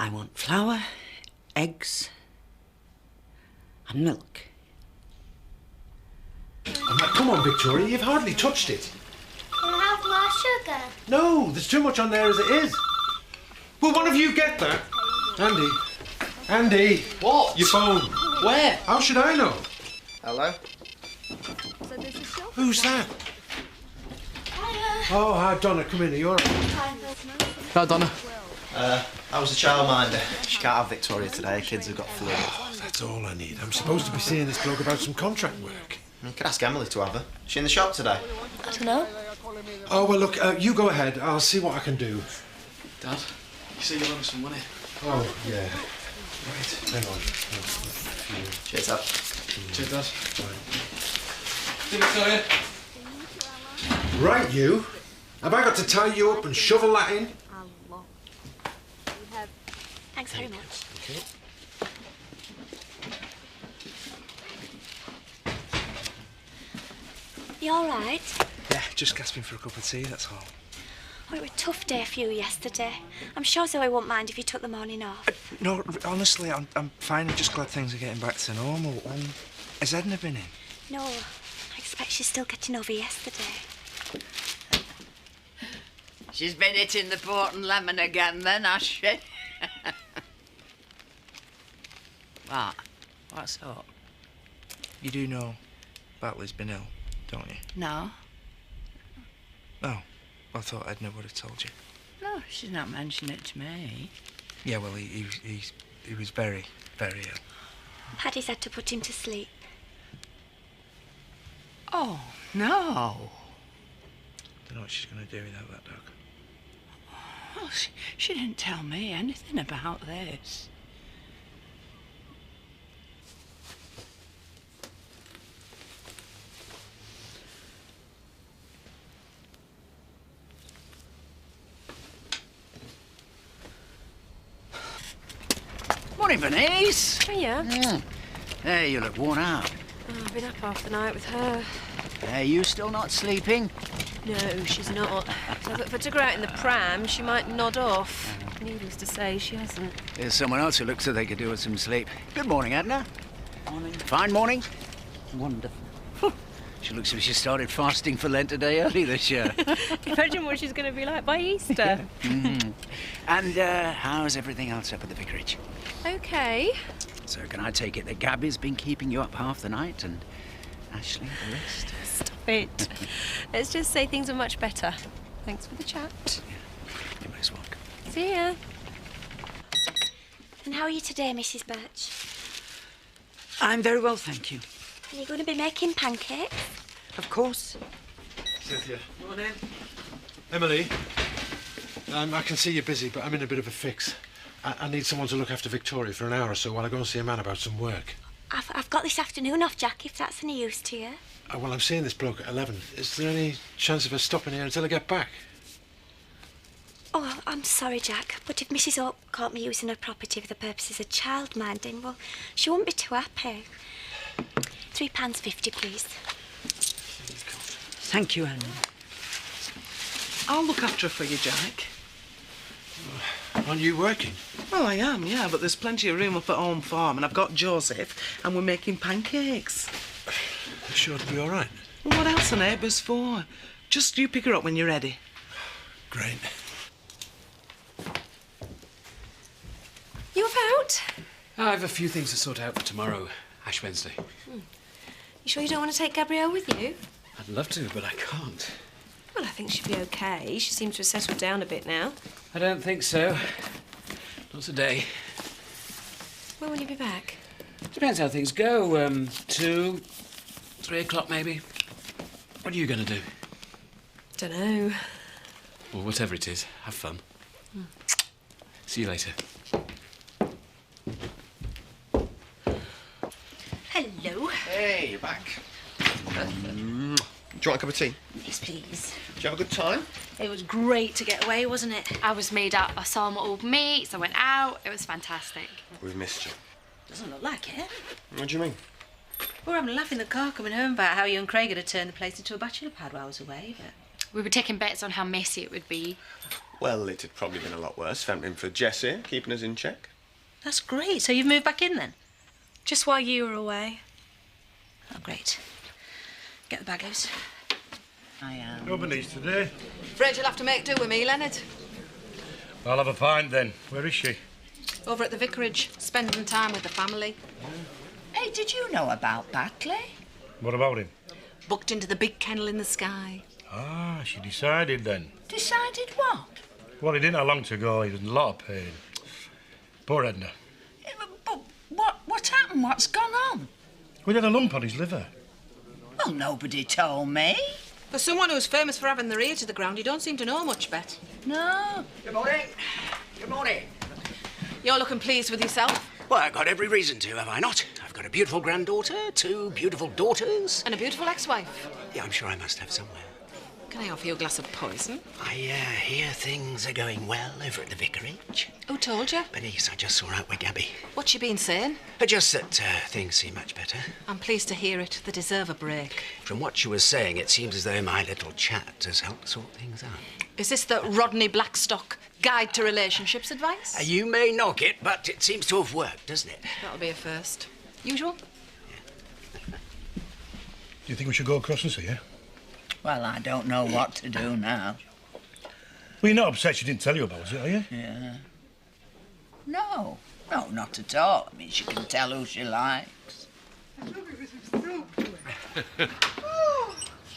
I want flour, eggs, and milk. Oh, now, come on, Victoria, you've hardly touched it. Can I have more sugar? No, there's too much on there as it is. Will one of you get that? Andy. Andy. What? Your phone. Where? How should I know? Hello? Who's that? Oh, hi, Donna, come in. Are you all right? Hello, Donna. I was a childminder. She can't have Victoria today. Kids have got flu. Oh, that's all I need. I'm supposed to be seeing this bloke about some contract work. You could ask Emily to have her. Is she in the shop today? I don't know. Oh, well, look, you go ahead. I'll see what I can do. Dad, you say you owe me some money. Oh, yeah. Right, hang on. Cheers, Dad. Cheers, Dad. Victoria. Right, you. Have I got to tie you up and shovel that in? Thanks very much. Okay. You all right? Yeah, just gasping for a cup of tea, that's all. Oh, it was a tough day for you yesterday. I'm sure Zoe won't mind if you took the morning off. No, honestly, I'm fine. I'm just glad things are getting back to normal. Has Edna been in? No, I expect she's still getting over yesterday. She's been hitting the port and lemon again then, has she? What? What's up? You do know Batley's been ill, don't you? No. Oh, I thought Edna would have told you. No, she's not mentioned it to me. Yeah, well, he was very, very ill. Paddy's had to put him to sleep. Oh, no. Don't know what she's going to do without that dog. Well, she didn't tell me anything about this. Morning, Bernice. Hiya. Hey, you look worn out. Oh, I've been up half the night with her. Hey, you still not sleeping? No, she's not. So if I took her out in the pram, she might nod off. Needless to say, she hasn't. There's someone else who looks like they could do with some sleep. Good morning, Edna. Morning. Fine morning? Wonderful. She looks as if she started fasting for Lent a day early this year. Imagine what she's going to be like by Easter. Mm. And how's everything else up at the vicarage? Okay. So can I take it that Gabby's been keeping you up half the night and Ashley the rest? Stop it. Let's just say things are much better. Thanks for the chat. You're most welcome. See ya. And how are you today, Mrs. Birch? I'm very well, thank you. Are you going to be making pancakes? Of course. Cynthia. Morning. Emily. I can see you're busy, but I'm in a bit of a fix. I need someone to look after Victoria for an hour or so while I go and see a man about some work. I've got this afternoon off, Jack, if that's any use to you. Well, I'm seeing this bloke at 11. Is there any chance of us stopping here until I get back? Oh, I'm sorry, Jack, but if Mrs. Oak caught me using her property for the purposes of childminding, well, she wouldn't be too happy. £3.50, please. Thank you, Anne. I'll look after her for you, Jack. Aren't you working? Well, I am, yeah, but there's plenty of room up at home farm, and I've got Joseph, and we're making pancakes. You sure it'll be all right? Well, what else are neighbours for? Just you pick her up when you're ready. Great. You about? I have a few things to sort out for tomorrow, Ash Wednesday. You sure you don't want to take Gabrielle with you? I'd love to, but I can't. Well, I think she'll be okay. She seems to have settled down a bit now. I don't think so. Not today. When will you be back? Depends how things go. 2, 3 o'clock maybe. What are you going to do? Dunno. Well, whatever it is, have fun. See you later. Hello. Hey, you're back. Do you want a cup of tea? Yes, please. Did you have a good time? It was great to get away, wasn't it? I was made up. I saw my old mates. I went out. It was fantastic. We've missed you. Doesn't look like it. What do you mean? We were having a laugh in the car coming home about how you and Craig had turned the place into a bachelor pad while I was away, but... We were taking bets on how messy it would be. Well, it had probably been a lot worse if it hadn't been for Jess here, keeping us in check. That's great. So you've moved back in then? Just while you were away. Oh, great. Get the bag loose. I am. Nobody's today. Afraid you'll have to make do with me, Leonard. I'll have a pint then. Where is she? Over at the vicarage, spending time with the family. Hey, did you know about Batley? What about him? Booked into the big kennel in the sky. Ah, she decided then. Decided what? Well, he didn't have long to go. He was in a lot of pain. Poor Edna. But what happened? What's gone on? We had a lump on his liver. Well, nobody told me. For someone who's famous for having their ear to the ground, you don't seem to know much, Bet. No. Good morning. Good morning. You're looking pleased with yourself. Well, I've got every reason to, have I not? I've got a beautiful granddaughter, 2 beautiful daughters. And a beautiful ex-wife. Yeah, I'm sure I must have somewhere. Can I offer you a glass of poison? I hear things are going well over at the vicarage. Who told you? Bernice, I just saw out with Gabby. What's she been saying? Just that things seem much better. I'm pleased to hear it. They deserve a break. From what she was saying, it seems as though my little chat has helped sort things out. Is this the Rodney Blackstock Guide to Relationships advice? You may knock it, but it seems to have worked, doesn't it? That'll be a first. Usual? Do you think we should go across and see her? Well, I don't know what to do now. Well, you're not upset she didn't tell you about it, are you? Yeah. No, not at all. I mean, she can tell who she likes.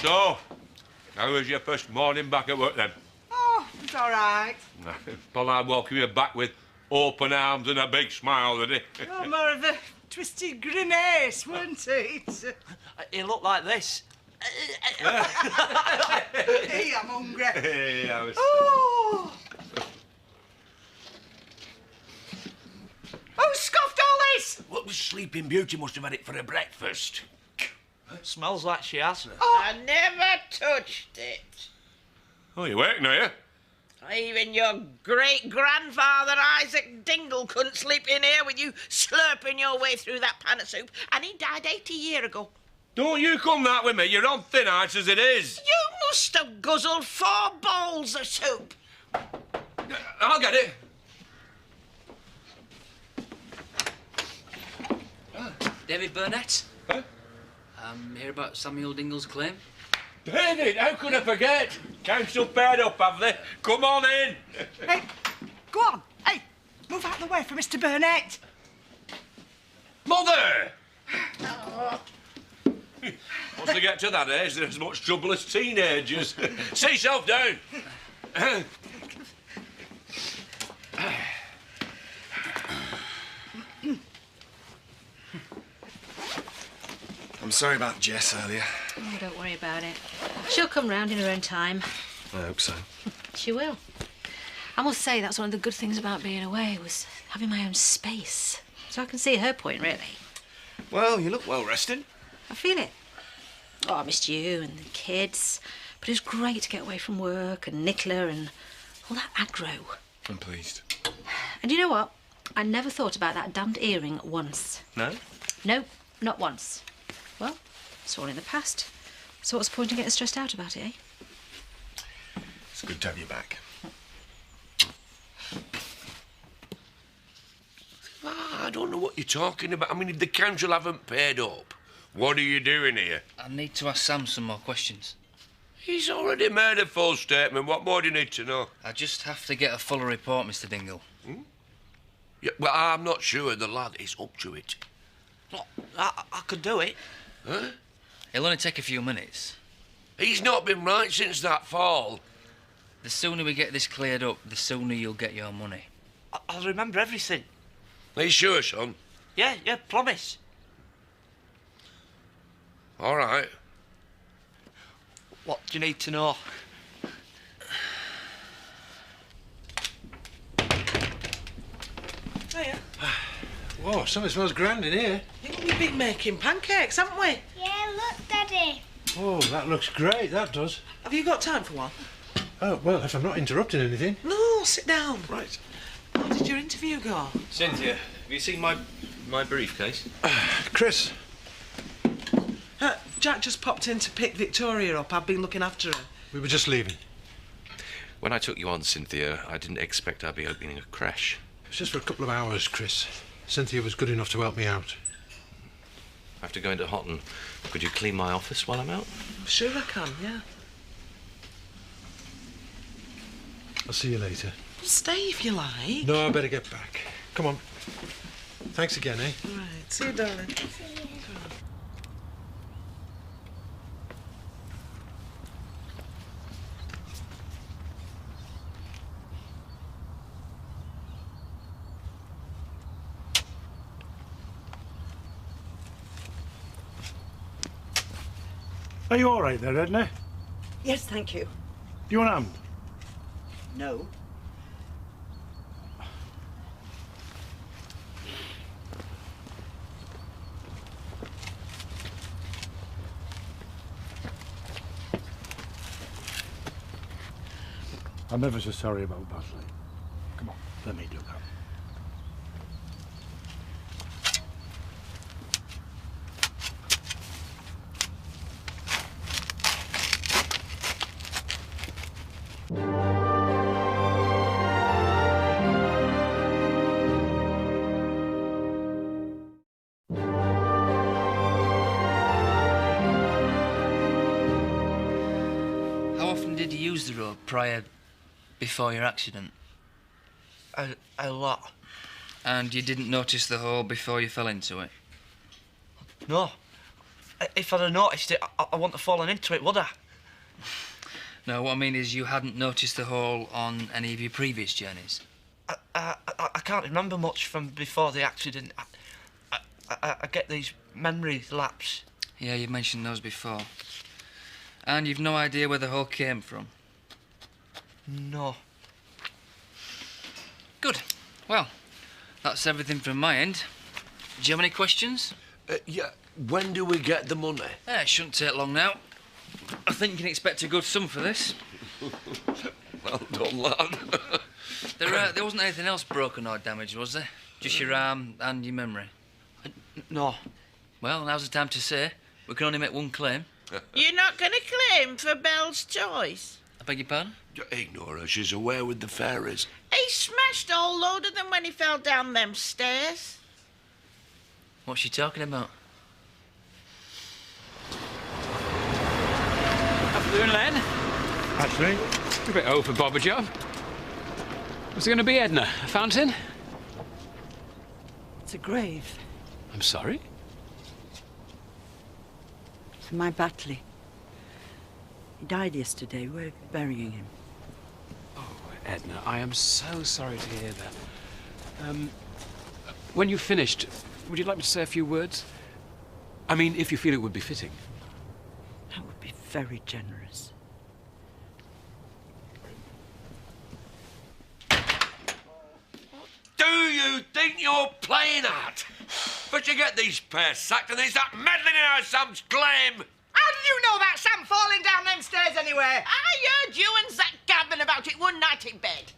So, how was your first morning back at work then? Oh, it's all right. Pollard welcome you back with open arms and a big smile, did he? Oh, more of a twisted grimace, weren't it? He looked like this. Hey, I'm hungry. Hey, I was... Oh! Who scoffed all this? Well, the Sleeping Beauty must have had it for her breakfast. Smells like she has. Oh. I never touched it. Oh, you're working, are you? Even your great-grandfather Isaac Dingle couldn't sleep in here with you slurping your way through that pan of soup, and he died 80 years ago. Don't you come that with me. You're on thin ice as it is. You must have guzzled 4 bowls of soup. I'll get it. David Burnett? Huh? Hear about Samuel Dingle's claim? David, how could I forget? Council paired up, have they? Come on in. Hey, go on. Hey, move out of the way for Mr. Burnett. Mother! Once they get to that age, they're as much trouble as teenagers. Sit yourself down. I'm sorry about Jess earlier. Oh, don't worry about it. She'll come round in her own time. I hope so. She will. I must say that's one of the good things about being away, was having my own space. So I can see her point, really. Well, you look well rested. I feel it. Oh, I missed you and the kids. But it was great to get away from work and Nicola and all that aggro. I'm pleased. And you know what? I never thought about that damned earring once. No? No, not once. Well, it's all in the past. So what's the point in getting stressed out about it, eh? It's good to have you back. I don't know what you're talking about. I mean, if the council haven't paid up, what are you doing here? I need to ask Sam some more questions. He's already made a full statement. What more do you need to know? I just have to get a fuller report, Mr. Dingle. Yeah, well, I'm not sure the lad is up to it. Look, I could do it. Huh? It'll only take a few minutes. He's not been right since that fall. The sooner we get this cleared up, the sooner you'll get your money. I'll remember everything. Are you sure, son? Yeah, promise. All right. What do you need to know? Hiya. Whoa, something smells grand in here. I think we've been making pancakes, haven't we? Yeah, look, Daddy. Oh, that looks great, that does. Have you got time for one? Oh, well, if I'm not interrupting anything. No, sit down. Right. How did your interview go? Cynthia, have you seen my briefcase? Chris. Jack just popped in to pick Victoria up. I've been looking after her. We were just leaving. When I took you on, Cynthia, I didn't expect I'd be opening a creche. It's just for a couple of hours, Chris. Cynthia was good enough to help me out. I have to go into Houghton. Could you clean my office while I'm out? Sure I can, yeah. I'll see you later. Stay if you like. No, I better get back. Come on. Thanks again, eh? Right, see you, darling. Are you all right there, Edna? Yes, thank you. Do you want a hand? No. I'm ever so sorry about Basley. Come on, let me do that. How often did you use the road before your accident? A lot. And you didn't notice the hole before you fell into it? No. If I'd have noticed it, I wouldn't have fallen into it, would I? No, what I mean is you hadn't noticed the hole on any of your previous journeys? I can't remember much from before the accident. I get these memory lapse. Yeah, you mentioned those before. And you've no idea where the hole came from? No. Good. Well, that's everything from my end. Do you have any questions? Yeah. When do we get the money? It shouldn't take long now. I think you can expect a good sum for this. Well done, lad. There wasn't anything else broken or damaged, was there? Just your arm and your memory? No. Well, now's the time to say. We can only make one claim. You're not going to claim for Belle's choice? I beg your pardon? Ignore her. She's away with the fairies. He smashed a whole load of them when he fell down them stairs. What's she talking about? Afternoon, Len. Actually, A bit old for Bob job. What's it going to be, Edna? A fountain? It's a grave I'm sorry? for my Batley. He died yesterday. We're burying him. Oh, Edna, I am so sorry to hear that. When you've finished, would you like me to say a few words? I mean, if you feel it would be fitting. That would be very generous. Do you think you're playing at? But you get these pairs sacked and there's that meddling in our Sam's claim. How did you know that Sam falling down them stairs anyway? I heard you and Zach gabbing about it one night in bed.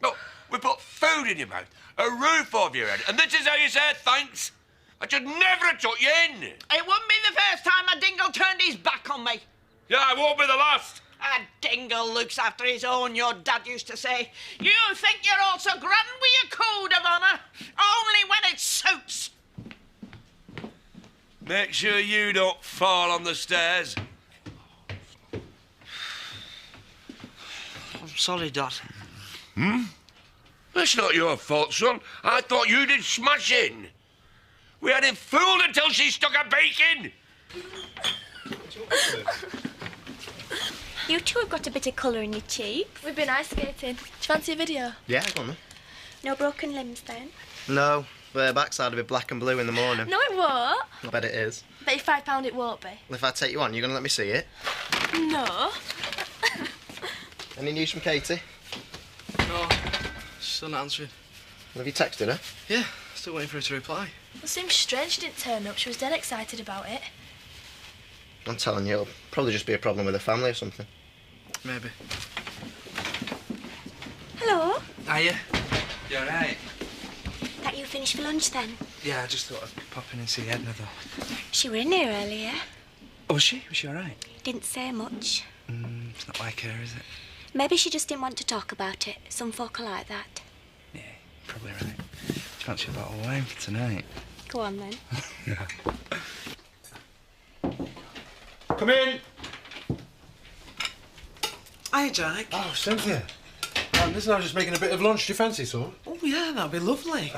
Look, we put food in your mouth, a roof over your head, and this is how you say thanks. I should never have took you in. It wouldn't be the first time a dingle turned his back on me. Yeah, it won't be the last. A dingle looks after his own, your dad used to say. You think you're all so grand with your code of honour? Only when it suits. Make sure you don't fall on the stairs. I'm sorry, Dad. That's not your fault, son. I thought you did smashing. We had him fooled until she stuck a beak in. You two have got a bit of colour in your cheeks. We've been ice skating. Do you fancy a video? Yeah, go on then. No broken limbs then? No, the backside will be black and blue in the morning. No, it won't. I bet it is. Bet you £5 it won't be. Well, if I take you on, you're going to let me see it? No. Any news from Katie? No, still not answering. Have you texted her? Yeah, still waiting for her to reply. It seems strange she didn't turn up. She was dead excited about it. I'm telling you, it'll probably just be a problem with her family or something. Maybe. Hello. Hiya. You all right? That you finished for lunch then? Yeah, I just thought I'd pop in and see Edna, though. She were in here earlier. Oh, was she? Was she all right? Didn't say much. It's not like her, is it? Maybe she just didn't want to talk about it. Some folk are like that. Yeah, probably right. Do you fancy a bottle of wine for tonight? Go on, then. Yeah. Come in. Hi, Jack. Oh, Cynthia. Listen, I was just making a bit of lunch. Do you fancy some? Oh, yeah, that'd be lovely.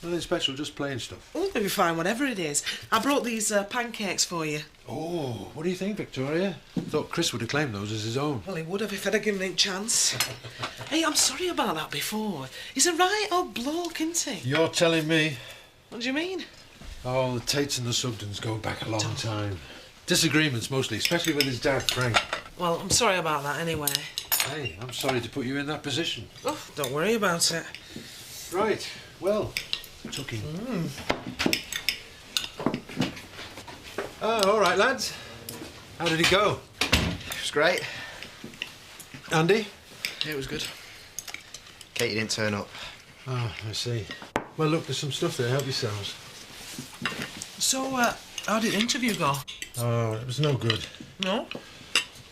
Nothing special, just plain stuff. Oh, they'll be fine, whatever it is. I brought these pancakes for you. Oh, what do you think, Victoria? Thought Chris would have claimed those as his own. Well, he would have if I'd have given him a chance. Hey, I'm sorry about that before. He's a right old bloke, isn't he? You're telling me? What do you mean? Oh, the Tates and the Sugdens go back a long time. Disagreements mostly, especially with his dad, Frank. Well, I'm sorry about that anyway. Hey, I'm sorry to put you in that position. Oh, don't worry about it. Right, well, tucking. Oh, all right, lads. How did it go? It was great. Andy? Yeah, it was good. Katie didn't turn up. Oh, I see. Well, look, there's some stuff there. Help yourselves. So, how did the interview go? Oh, it was no good. No?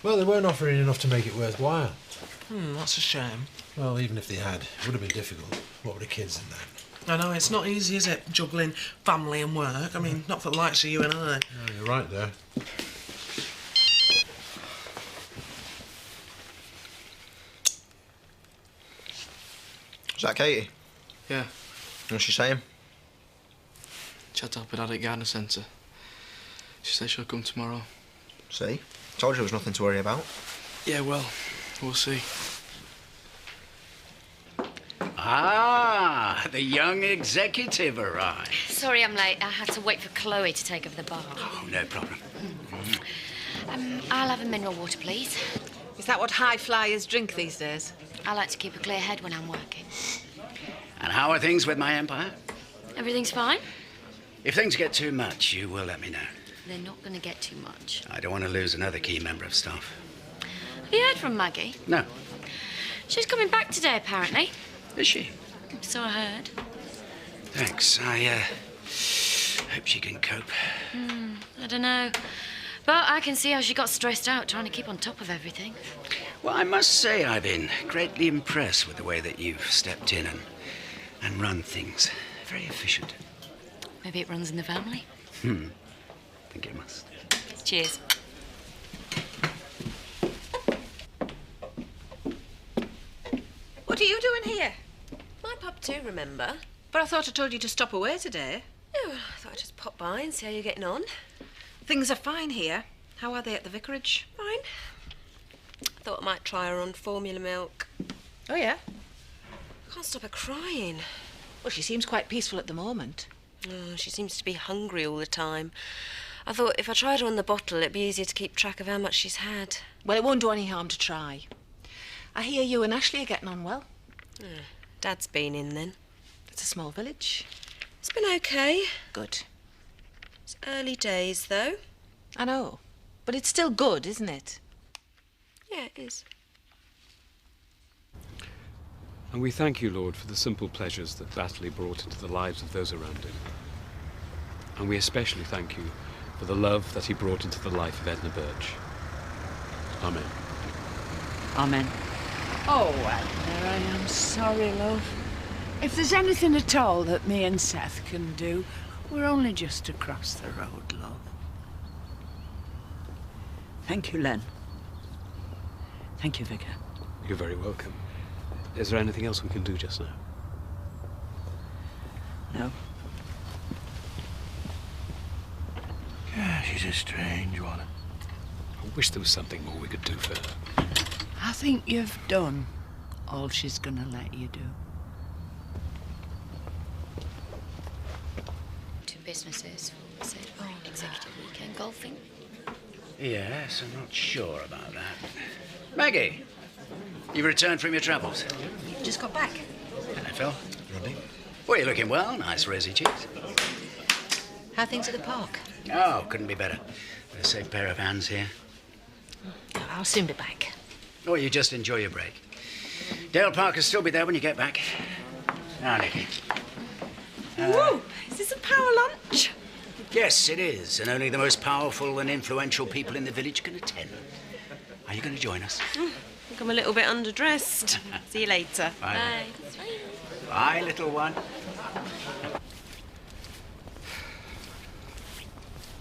Well, they weren't offering enough to make it worthwhile. That's a shame. Well, even if they had, it would have been difficult. What with the kids and that? I know, it's not easy, is it, juggling family and work? I mean, not for the likes of you and I. No, you're right there. Is that Katie? Yeah. What's she saying? She had to help her dad at Gardener Centre. She said she'll come tomorrow. See? Told you there was nothing to worry about. Yeah, well, we'll see. Ah, the young executive arrived. Sorry I'm late. I had to wait for Chloe to take over the bar. Oh, no problem. I'll have a mineral water, please. Is that what high flyers drink these days? I like to keep a clear head when I'm working. And how are things with my empire? Everything's fine? If things get too much, you will let me know. They're not going to get too much. I don't want to lose another key member of staff. Have you heard from Maggie? No. She's coming back today, apparently. Is she? So I heard. Thanks. I hope she can cope. I don't know. But I can see how she got stressed out trying to keep on top of everything. Well, I must say I've been greatly impressed with the way that you've stepped in and run things. Very efficient. Maybe it runs in the family. I think it must. Cheers. What are you doing here? My pub too, remember? But I thought I told you to stop away today. Oh, I thought I'd just pop by and see how you're getting on. Things are fine here. How are they at the vicarage? Fine. Thought I might try her on formula milk. Oh, yeah? I can't stop her crying. Well, she seems quite peaceful at the moment. Oh, she seems to be hungry all the time. I thought if I tried her on the bottle, it'd be easier to keep track of how much she's had. Well, it won't do any harm to try. I hear you and Ashley are getting on well. Dad's been in then. It's a small village. It's been okay. Good. It's early days, though. I know. But it's still good, isn't it? Yeah, it is. And we thank you, Lord, for the simple pleasures that Batley brought into the lives of those around him. And we especially thank you for the love that he brought into the life of Edna Birch. Amen. Amen. Oh, Edna, I am sorry, love. If there's anything at all that me and Seth can do, we're only just across the road, love. Thank you, Len. Thank you, Vicar. You're very welcome. Is there anything else we can do just now? No. Yeah, she's a strange one. I wish there was something more we could do for her. I think you've done all she's gonna let you do. Two businesses. Said, executive weekend golfing. Yes, I'm not sure about that. Maggie, you returned from your travels? Just got back. Hello, Phil. Rodney. Well, you're looking well. Nice rosy cheeks. How are things at the park? Oh, couldn't be better. With a safe pair of hands here. I'll soon be back. Oh, you just enjoy your break. Dale Park will still be there when you get back. Now, Nicky. Woo! Is this a power lunch? Yes, it is, and only the most powerful and influential people in the village can attend. Are you going to join us? think I'm a little bit underdressed. See you later. Bye. Bye, little one.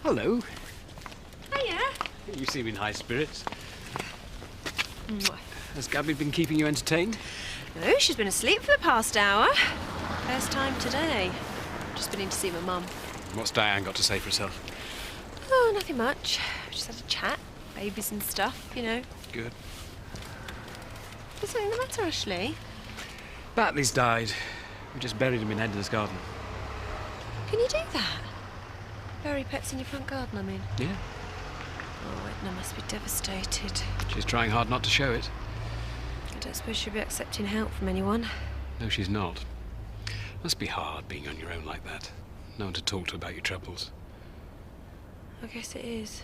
Hello. Hiya. You seem in high spirits. Has Gabby been keeping you entertained? No, she's been asleep for the past hour. First time today. Just been in to see my mum. What's Diane got to say for herself? Oh, nothing much. Just had a chat. Babies and stuff, you know. Good. Is something the matter, Ashley? Batley's died. We just buried him in Edna's garden. Can you do that? Bury pets in your front garden, I mean? Yeah. Oh, Edna must be devastated. She's trying hard not to show it. I don't suppose she'll be accepting help from anyone. No, she's not. Must be hard being on your own like that. No one to talk to about your troubles. I guess it is.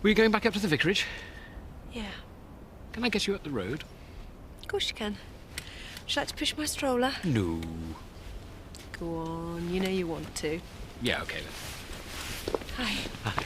Were you going back up to the vicarage? Yeah. Can I get you up the road? Of course you can. Would you like to push my stroller? No. Go on, you know you want to. Yeah, okay then. Hi. Hi.